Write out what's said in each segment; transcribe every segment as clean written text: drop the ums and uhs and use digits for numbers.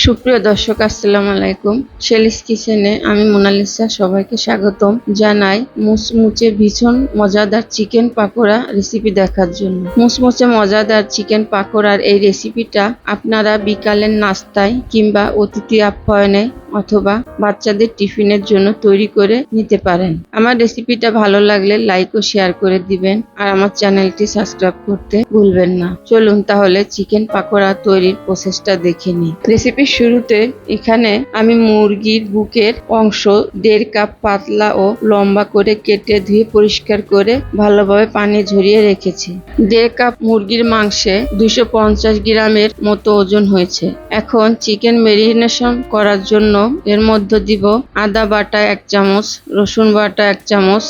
সুপ্রিয় দর্শক, আসসালামু আলাইকুম। শেলিস কিচেনে আমি মোনালিসা সবাইকে স্বাগতম জানাই মুচমুচে ভীষণ মজাদার চিকেন পাকোড়া রেসিপি দেখার জন্য। মুচমুচে মজাদার চিকেন পাকোড়ার এই রেসিপিটা আপনারা বিকালের নাস্তায় কিংবা অতিথি আপ্যায়নে অথবা বাচ্চাদের টিফিনের জন্য তৈরি করে নিতে পারেন। আমার রেসিপিটা ভালো লাগলে লাইক ও শেয়ার করে দিবেন আর আমার চ্যানেলটি সাবস্ক্রাইব করতে ভুলবেন না। চলুন তাহলে চিকেন পাকোড়া তৈরির প্রসেসটা দেখে নিই। রেসিপির শুরুতে এখানে আমি মুরগির বুকের অংশ 1.5 কাপ পাতলা ও লম্বা করে কেটে ধুয়ে পরিষ্কার করে ভালোভাবে পানি ঝরিয়ে রেখেছি। 1.5 কাপ মুরগির মাংসে 250 গ্রামের মতো ওজন হয়েছে। এখন চিকেন ম্যারিনেশন করার জন্য এর মধ্যে দিব আদা বাটা 1 চামচ, রসুন বাটা 1 চামচ,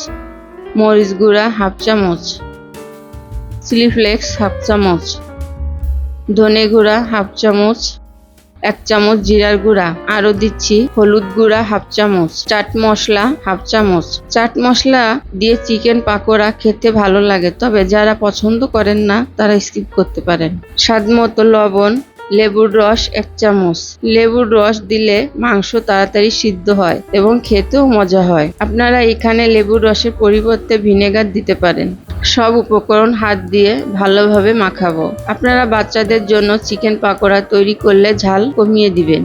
মরিচ গুঁড়া 1/2 চামচ, চিলি ফ্লেক্স 1/2 চামচ, ধনে গুঁড়া 1/2 চামচ, 1 চামচ জিরার গুঁড়া, আরো দিচ্ছি হলুদ গুঁড়া 1/2 চামচ, চাট মশলা 1/2 চামচ। চাট মশলা দিয়ে চিকেন পাকোড়া খেতে ভালো লাগে, তবে যারা পছন্দ করেন না তারা স্কিপ করতে পারেন। স্বাদ মতো লবণ, লেবুর রস 1 চামচ। লেবুর রস দিলে মাংস তাড়াতাড়ি সিদ্ধ হয় এবং খেতেও মজা হয়। আপনারা এখানে লেবুর রসের পরিবর্তে ভিনেগার দিতে পারেন। সব উপকরণ হাত দিয়ে ভালোভাবে মাখাবো। আপনারা বাচ্চাদের জন্য চিকেন পাকোড়া তৈরি করলে ঝাল কমিয়ে দিবেন।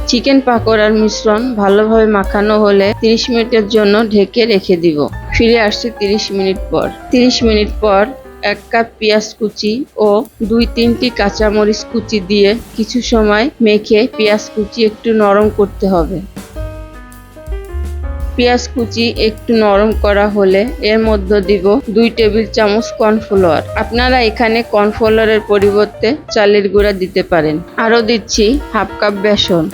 চিকেন পাকোড়ার মিশ্রণ ভালোভাবে মাখানো হলে 30 মিনিটের জন্য ঢেকে রেখে দিব। ফিরে আসছে 30 মিনিট পর। 30 মিনিট পর 1 কাপ পেঁয়াজ কুচি ও 2-3টি কাঁচামরিচ কুচি দিয়ে কিছু সময় মেখে পেঁয়াজ কুচি একটু নরম করতে হবে। পেঁয়াজ কুচি একটু নরম করা হলে এর মধ্যে দিব 2 টেবিল চামচ কর্নফ্লাওয়ার। আপনারা এখানে কর্নফ্লাওয়ারের পরিবর্তে চালের গুঁড়া দিতে পারেন। আরও দিচ্ছি 1/2 কাপ বেসন।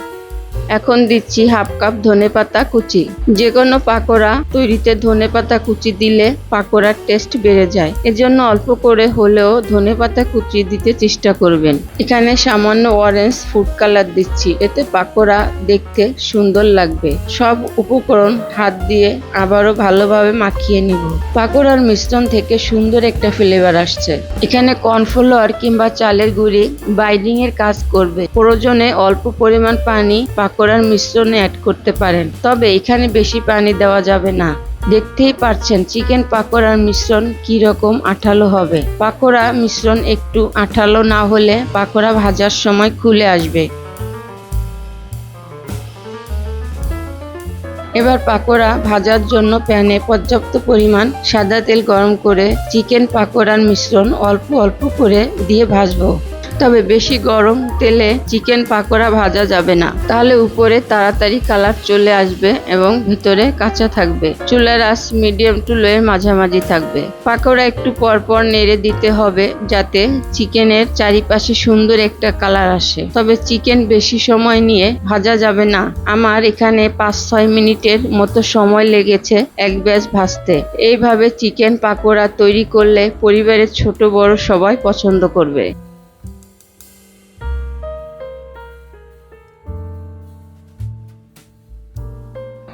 এখন দিচ্ছি 1/2 কাপ ধনেপাতা কুচি। যে কোনো পাকোড়া তৈরিতে ধনেপাতা কুচি দিলে পাকোড়ার টেস্ট বেড়ে যায়, এজন্য অল্প করে হলেও ধনেপাতা কুচি দিতে চেষ্টা করবেন। এখানে সামান্য অরেঞ্জ ফুড কালার দিচ্ছি, এতে পাকোড়া দেখতে সুন্দর লাগবে। সব উপকরণ হাত দিয়ে আবারও ভালোভাবে মাখিয়ে নিব। পাকোড়ার মিশ্রণ থেকে সুন্দর একটা ফ্লেভার আসছে। এখানে কর্নফ্লাওয়ার কিংবা চালের গুঁড়ি বাইন্ডিং এর কাজ করবে। প্রয়োজনে অল্প পরিমাণ পানি পাকোড়ার মিশ্রণে অ্যাড করতে পারেন, তবে এখানে বেশি পানি দেওয়া যাবে না। দেখতেই পাচ্ছেন চিকেন পাকোড়ার মিশ্রণ কি রকম আঠালো হবে। পাকোড়া মিশ্রণ একটু আঠালো না হলে পাকোড়া ভাজার সময় খুলে আসবে। এবার পাকোড়া ভাজার জন্য প্যানে পর্যাপ্ত পরিমাণ সাদা তেল গরম করে চিকেন পাকোড়ার মিশ্রণ অল্প অল্প করে দিয়ে ভাজবো। তবে বেশি গরম তেলে চিকেন পাকোড়া ভাজা যাবে না, তাহলে উপরে তাড়াতাড়ি কালার চলে আসবে এবং ভিতরে কাঁচা থাকবে। চুলার আঁচ মিডিয়াম টু লো এর মাঝামাঝি থাকবে। পাকোড়া একটু পরপর নেড়ে দিতে হবে যাতে চিকেনের চারিপাশে সুন্দর একটা কালার আসে, তবে চিকেন বেশি সময় নিয়ে ভাজা যাবে না। আমার এখানে 5-6 মিনিটের মতো সময় লেগেছে এক ব্যাচ ভাজতে। এইভাবে চিকেন পাকোড়া তৈরি করলে পরিবারের ছোট বড় সবাই পছন্দ করবে।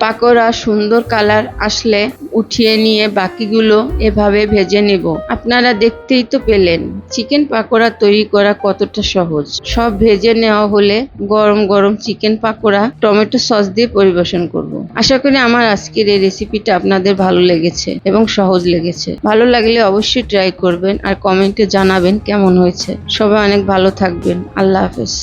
পাকোড়া সুন্দর কালার আসলে উঠিয়ে নিয়ে বাকিগুলো এভাবে ভেজে নেব। আপনারা দেখতেই তো পেলেন চিকেন পাকোড়া তৈরি করা কতটা সহজ। সব ভেজে নেওয়া হলে গরম গরম চিকেন পাকোড়া টমেটো সস দিয়ে পরিবেশন করব। আশা করি আমার আজকের এই রেসিপিটা আপনাদের ভালো লেগেছে এবং সহজ লেগেছে। ভালো লাগলে অবশ্যই ট্রাই করবেন আর কমেন্টে জানাবেন কেমন হয়েছে। সবাই অনেক ভালো থাকবেন। আল্লাহ হাফেজ।